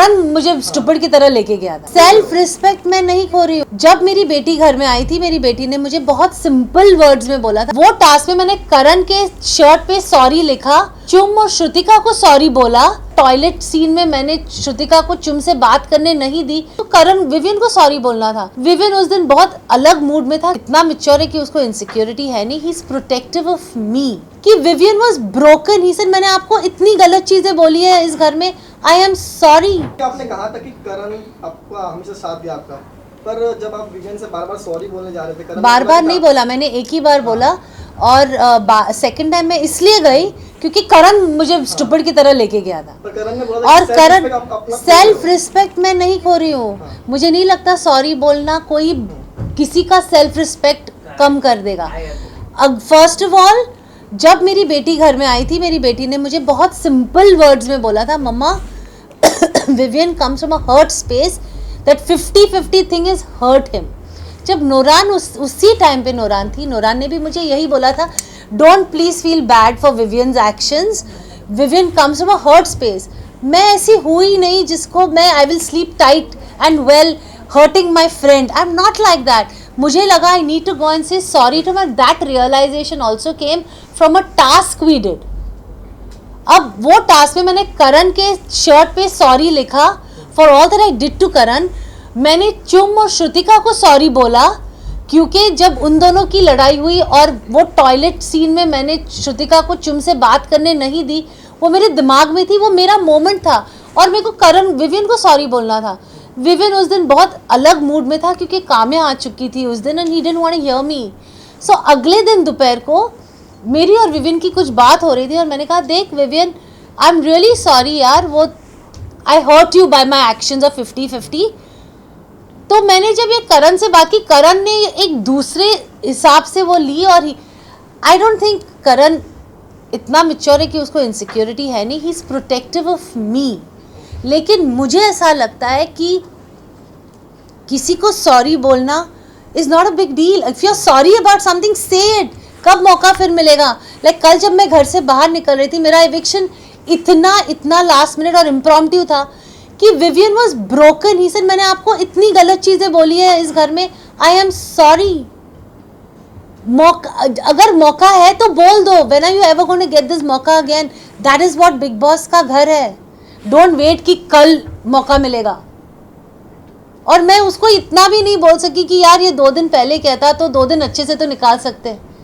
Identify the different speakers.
Speaker 1: करण मुझे स्टूपिड की तरह लेके गया था। सेल्फ रिस्पेक्ट मैं नहीं खो रही हूँ। जब मेरी बेटी घर में आई थी, मेरी बेटी ने मुझे बहुत सिंपल वर्ड्स में बोला था। वो टास्क में मैंने करण के शर्ट पे सॉरी लिखा, चुम और श्रुतिका को सॉरी बोला। टॉयलेट सीन में मैंने श्रुतिका को चुम से बात करने नहीं दी, तो करण विवियन को सॉरी बोलना था। विवियन उस दिन बहुत अलग मूड में था, इतना मैच्योर है कि उसको इनसिक्योरिटी है नहीं। He is protective of me. कि Vivian was broken. He said मैंने आपको इतनी गलत चीजें बोली है इस घर में, आई एम सॉरी।
Speaker 2: आपने कहा था कि करण आपका हमेशा साथ दिया आपका, पर जब आप विवियन से बार-बार सॉरी बोलने जा रहे थे,
Speaker 1: बार बार नहीं बोला मैंने, एक ही बार बोला। और सेकंड टाइम मैं इसलिए गई क्योंकि करण मुझे स्टूपिड की तरह लेके गया था।
Speaker 2: पर करण ने बोला
Speaker 1: और करण सेल्फ रिस्पेक्ट मैं नहीं खो रही हूँ। मुझे नहीं लगता सॉरी बोलना कोई किसी का सेल्फ रिस्पेक्ट कम कर देगा। अब फर्स्ट ऑफ ऑल, जब मेरी बेटी घर में आई थी, मेरी बेटी ने मुझे बहुत सिंपल वर्ड्स में बोला था, mamma Vivian comes from a hurt space, that 50-50 thing is hurt him. जब नूरान उसी टाइम पे नूरान थी, नूरान ने भी मुझे यही बोला था, don't please feel bad for Vivian's actions, Vivian comes from a hurt space. मैं ऐसी हुई नहीं जिसको मैं I will sleep tight and well hurting my friend. I am not like that. मुझे लगा I need to go and say sorry to my, that realization also came from a task we did. अब वो task में मैंने करण के shirt पे sorry लिखा for all that I did to Karan. मैंने चुम और श्रुतिका को सॉरी बोला क्योंकि जब उन दोनों की लड़ाई हुई और वो टॉयलेट सीन में मैंने श्रुतिका को चुम से बात करने नहीं दी, वो मेरे दिमाग में थी, वो मेरा मोमेंट था और मेरे को करण विवियन को सॉरी बोलना था। विवियन उस दिन बहुत अलग मूड में था क्योंकि काम्या आ चुकी थी उस दिन, and he didn't want to hear me. So अगले दिन दोपहर को मेरी और विवियन की कुछ बात हो रही थी और मैंने कहा, देख Vivian, I am really sorry यार, वो I hurt you by my actions of 50-50। तो मैंने जब ये करण से बात की, करण ने एक दूसरे हिसाब से वो ली, और आई डोंट थिंक करण इतना मैच्योर है कि उसको इनसिक्योरिटी है नहीं। ही इज प्रोटेक्टिव ऑफ मी। लेकिन मुझे ऐसा लगता है कि किसी को सॉरी बोलना is not a big deal. If you are sorry about something, say it. कब मौका फिर मिलेगा? लाइक कल जब मैं घर से बाहर निकल रही थी, मेरा एविक्शन इतना लास्ट मिनट और इम्प्रॉम्प्टू था कि Vivian was broken. He said मैंने आपको इतनी गलत चीजें बोली है इस घर में, आई एम सॉरी। अगर मौका है तो बोल दो, when are you ever going to get this मौका again? That is what Bigg Boss का घर है। डोंट वेट कि कल मौका मिलेगा। और मैं उसको इतना भी नहीं बोल सकी कि यार ये 2 दिन पहले कहता तो 2 दिन अच्छे से तो निकाल सकते हैं।